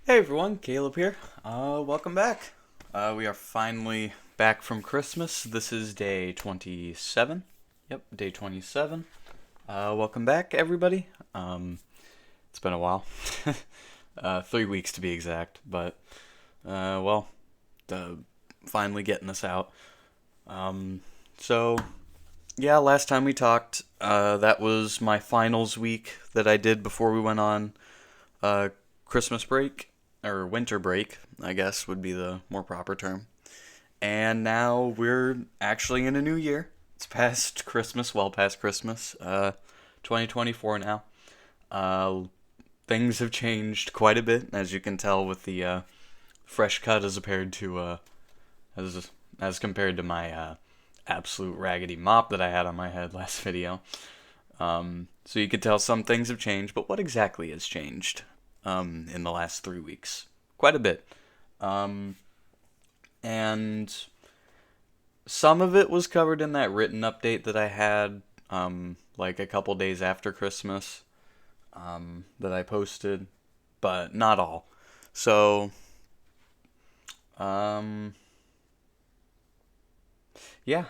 Hey everyone, Caleb here. Welcome back. We are finally back from Christmas. This is day 27. Yep, day 27. Welcome back, everybody. It's been a while. 3 weeks to be exact, but, well, uh, finally getting this out. Um, so, yeah, last time we talked, that was my finals week that I did before we went on uh, Christmas break, or winter break, I guess would be the more proper term. And now we're actually in a new year. It's past Christmas, well past Christmas, 2024 now. Uh, Things have changed quite a bit, as you can tell with the fresh cut as as compared to my absolute raggedy mop that I had on my head last video. So you could tell some things have changed, but what exactly has changed in the last 3 weeks? Quite a bit. Um, and some of it was covered in that written update that I had like a couple days after Christmas that I posted, but not all. So, um, yeah,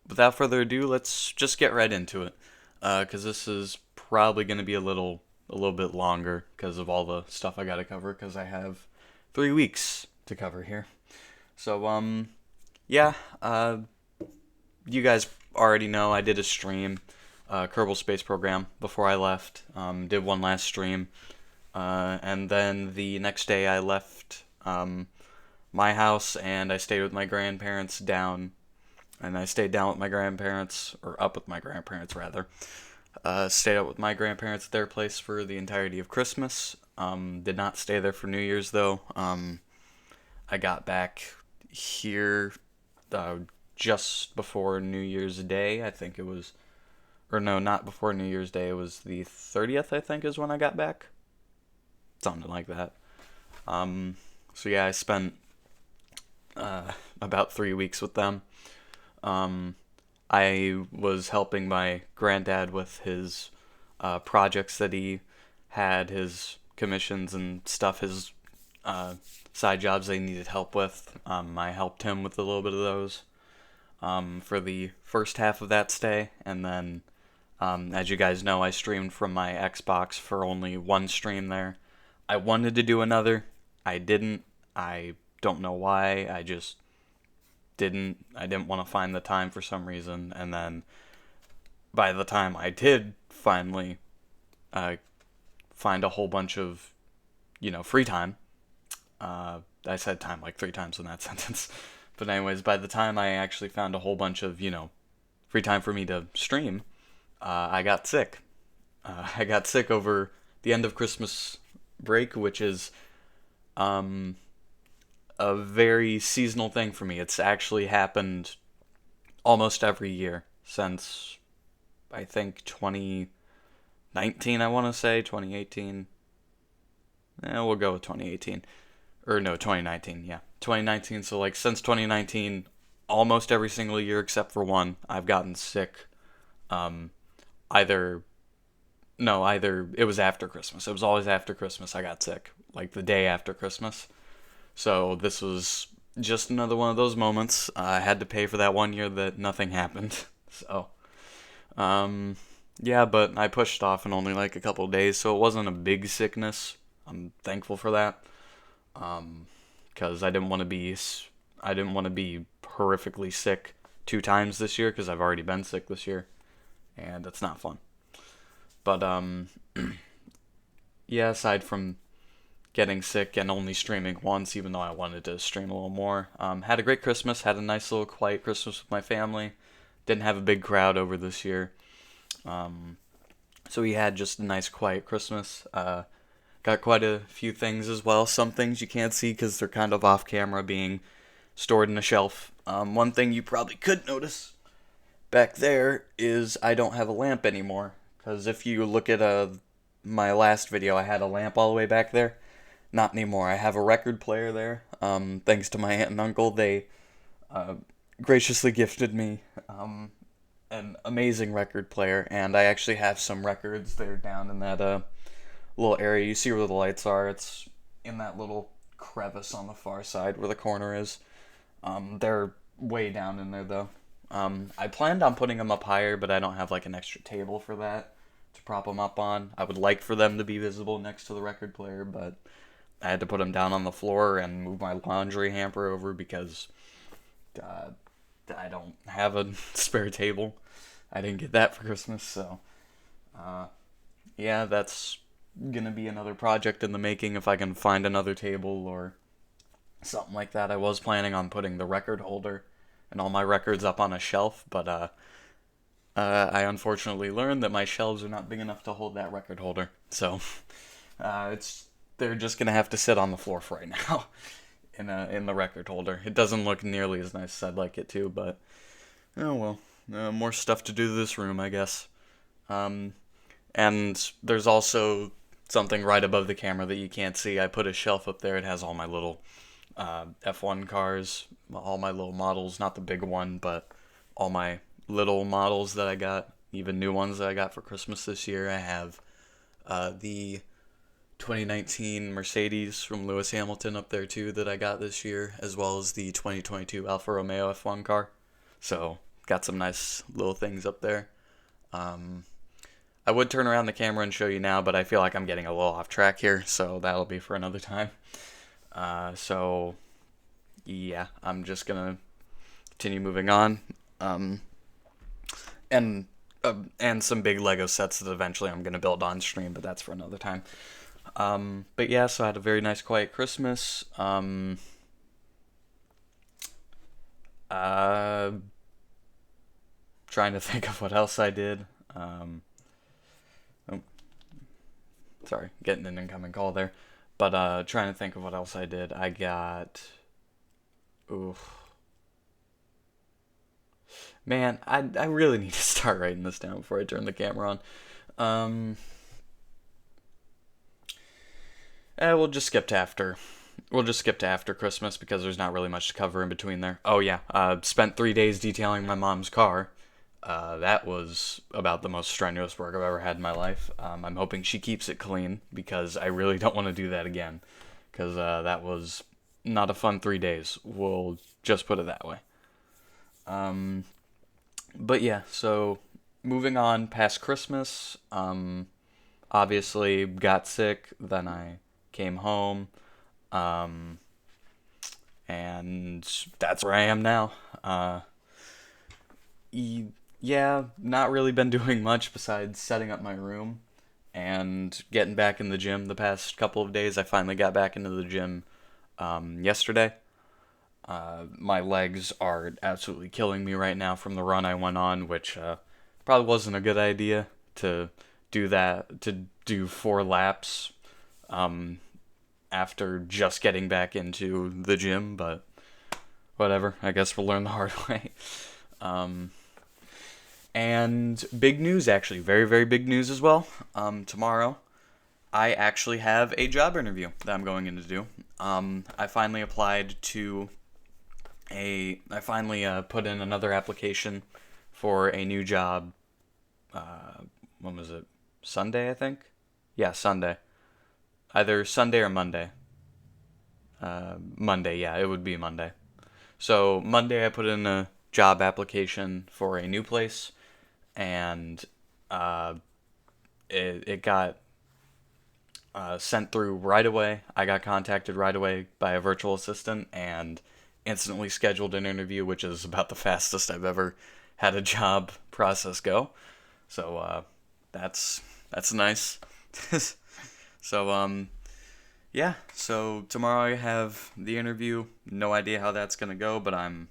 without further ado, let's just get right into it. Because this is probably going to be a little bit longer because of all the stuff I got to cover. Because I have 3 weeks to cover here. So yeah. You guys already know I did a stream, Kerbal Space Program before I left. Did one last stream, and then the next day I left my house and I stayed with my grandparents down and I stayed down with my grandparents, or up with my grandparents rather. Stayed up with my grandparents at their place for the entirety of Christmas. Did not stay there for New Year's though. I got back here uh, just before New Year's Day. I think it was, or no, not before New Year's Day. It was the 30th, I think, is when I got back. Something like that. So yeah, I spent about 3 weeks with them. Um, I was helping my granddad with his projects that he had, his commissions and stuff, his uh, side jobs they needed help with. I helped him with a little bit of those for the first half of that stay, and then, as you guys know, I streamed from my Xbox for only one stream there. I wanted to do another. I didn't. I don't know why. I just didn't. I didn't want to find the time for some reason, and then by the time I did finally uh, find a whole bunch of, free time. I said time like three times in that sentence. But anyways, by the time I actually found a whole bunch of, free time for me to stream, I got sick. I got sick over the end of Christmas break, which is um, a very seasonal thing for me. It's actually happened almost every year since I think 2019, I want to say 2018. We'll go with 2018. Or no, 2019, yeah. 2019, so like since 2019, almost every single year except for one, I've gotten sick. Um, either, no, either, it was after Christmas. It was always after Christmas I got sick, like the day after Christmas. So this was just another one of those moments. I had to pay for that one year that nothing happened. So, um, yeah, but I pushed off in only like a couple of days, so it wasn't a big sickness. I'm thankful for that. Because I didn't want to be horrifically sick 2 times this year because I've already been sick this year, and it's not fun. But yeah, aside from getting sick and only streaming once, even though I wanted to stream a little more, had a great Christmas. Had a nice little quiet Christmas with my family. Didn't have a big crowd over this year, um, so we had just a nice quiet Christmas. Got quite a few things as well. Some things you can't see because they're kind of off camera, being stored in a shelf. One thing you probably could notice back there is I don't have a lamp anymore. Because if you look at my last video, I had a lamp all the way back there. Not anymore. I have a record player there. Thanks to my aunt and uncle, they uh, graciously gifted me an amazing record player, and I actually have some records. They're down in that little area. You see where the lights are. It's in that little crevice on the far side where the corner is. They're way down in there though. I planned on putting them up higher, but I don't have like an extra table for that to prop them up on. I would like for them to be visible next to the record player, but I had to put them down on the floor and move my laundry hamper over because uh, I don't have a spare table. I didn't get that for Christmas, so yeah, that's gonna be another project in the making if I can find another table or something like that. I was planning on putting the record holder and all my records up on a shelf, but I unfortunately learned that my shelves are not big enough to hold that record holder. So it's they're just gonna have to sit on the floor for right now in the record holder. It doesn't look nearly as nice as I'd like it to, but oh well. More stuff to do to this room, I guess. And there's also something right above the camera that you can't see. I put a shelf up there. It has all my little F1 cars, all my little models, not the big one, but all my little models that I got, even new ones that I got for Christmas this year. I have the 2019 Mercedes from Lewis Hamilton up there too that I got this year, as well as the 2022 Alfa Romeo F1 car. So got some nice little things up there. I would turn around the camera and show you now, but I feel like I'm getting a little off track here, so that'll be for another time. So yeah, I'm just gonna continue moving on. And some big Lego sets that eventually I'm gonna build on stream, but that's for another time. But yeah, so I had a very nice quiet Christmas. Trying to think of what else I did. Oh, sorry, getting an incoming call there. But trying to think of what else I did. I got. Oof. Man, I really need to start writing this down before I turn the camera on. We'll just skip to after. We'll just skip to after Christmas because there's not really much to cover in between there. Oh yeah, spent 3 days detailing my mom's car. That was about the most strenuous work I've ever had in my life. I'm hoping she keeps it clean because I really don't want to do that again. Because that was not a fun 3 days. We'll just put it that way. But yeah, so moving on past Christmas, obviously got sick, then I came home, and that's where I am now. Yeah, not really been doing much besides setting up my room and getting back in the gym the past couple of days. I finally got back into the gym yesterday. My legs are absolutely killing me right now from the run I went on, which probably wasn't a good idea to do that, to do 4 laps after just getting back into the gym, but whatever. I guess we'll learn the hard way. And big news, actually. Very, very big news as well. Tomorrow, I actually have a job interview that I'm going in to do. I finally applied to I finally put in another application for a new job. When was it? Sunday, I think? Yeah, Sunday. Either Sunday or Monday. Monday, yeah, it would be Monday. So, Monday I put in a job application for a new place, and it got sent through right away. I got contacted right away by a virtual assistant and instantly scheduled an interview, which is about the fastest I've ever had a job process go. So that's nice. So yeah. So tomorrow I have the interview. No idea how that's gonna go, but I'm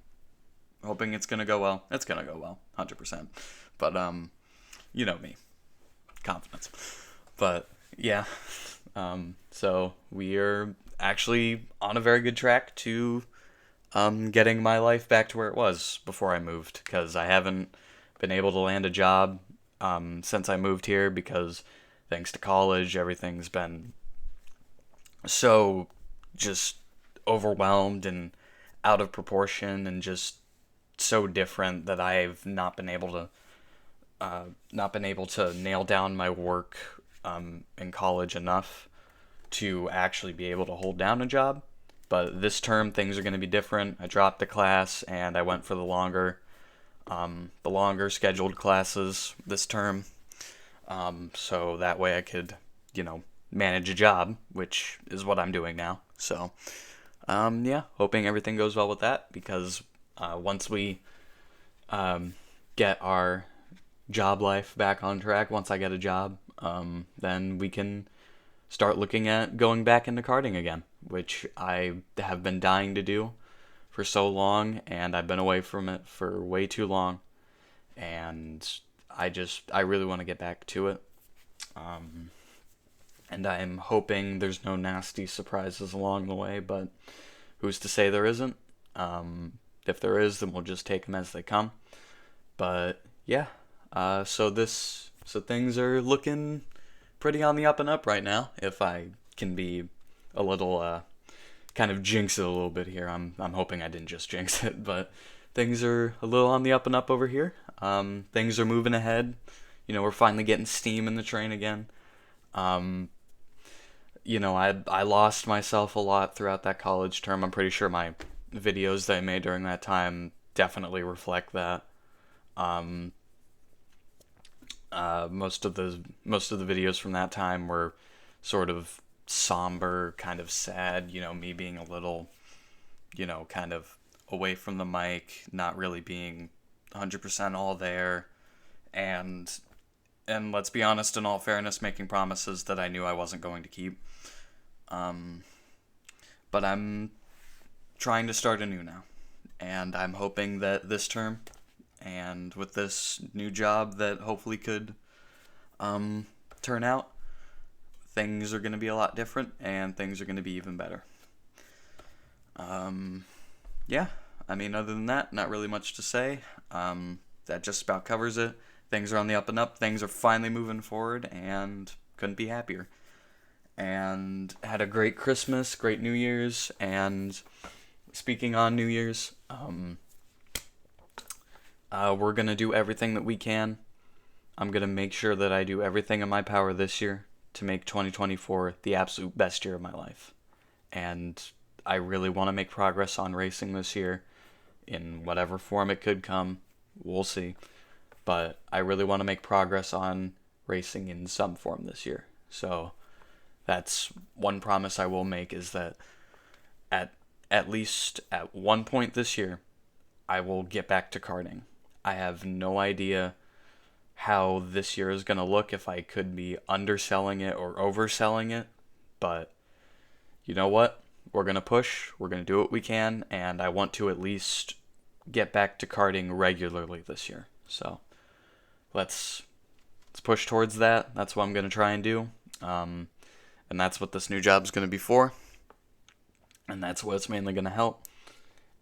hoping it's gonna go well. It's gonna go well, 100%. But you know me, confidence. But yeah. So we're actually on a very good track to getting my life back to where it was before I moved, because I haven't been able to land a job since I moved here because thanks to college, everything's been so just overwhelmed and out of proportion and just so different that I've not been able to nail down my work in college enough to actually be able to hold down a job. But this term, things are going to be different. I dropped the class and I went for the longer scheduled classes this term. So that way I could, manage a job, which is what I'm doing now. So, yeah, hoping everything goes well with that, because once we get our job life back on track, once I get a job, then we can start looking at going back into karting again, which I have been dying to do for so long, and I've been away from it for way too long, and I really want to get back to it. And I'm hoping there's no nasty surprises along the way, but who's to say there isn't? If there is, then we'll just take them as they come. But yeah, so things are looking pretty on the up and up right now. If I can be a little kind of jinx it a little bit here, I'm hoping I didn't just jinx it, but things are a little on the up and up over here. Things are moving ahead. We're finally getting steam in the train again. I lost myself a lot throughout that college term. I'm pretty sure my videos that I made during that time definitely reflect that. Most of the videos from that time were sort of somber, kind of sad. Me being a little, kind of away from the mic, not really being 100% all there, and let's be honest, in all fairness, making promises that I knew I wasn't going to keep. But I'm trying to start anew now, and I'm hoping that this term, and with this new job that hopefully could turn out, things are going to be a lot different, and things are going to be even better. Yeah, other than that, not really much to say. That just about covers it. Things are on the up and up. Things are finally moving forward, and couldn't be happier. And had a great Christmas, great New Year's, and speaking on New Year's, we're going to do everything that we can. I'm going to make sure that I do everything in my power this year to make 2024 the absolute best year of my life. And I really want to make progress on racing this year in whatever form it could come. We'll see. But I really want to make progress on racing in some form this year. So that's one promise I will make, is that at least at one point this year, I will get back to karting. I have no idea how this year is going to look, if I could be underselling it or overselling it. But you know what? We're going to push. We're going to do what we can. And I want to at least get back to karting regularly this year. So let's push towards that. That's what I'm going to try and do. And that's what this new job is going to be for. And that's what it's mainly going to help.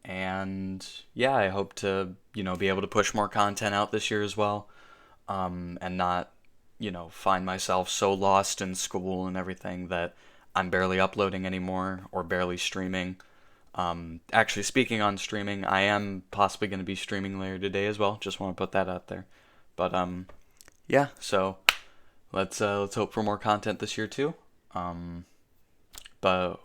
And yeah, I hope to, be able to push more content out this year as well. And not, find myself so lost in school and everything that I'm barely uploading anymore or barely streaming. Actually, speaking on streaming, I am possibly going to be streaming later today as well. Just want to put that out there. But yeah, so let's hope for more content this year too. But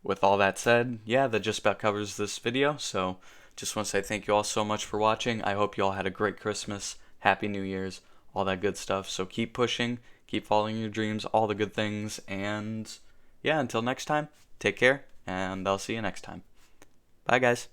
with all that said, yeah, that just about covers this video. So just want to say thank you all so much for watching. I hope you all had a great Christmas, Happy New Year's, all that good stuff. So keep pushing, keep following your dreams, all the good things, and yeah, until next time, take care, and I'll see you next time. Bye, guys.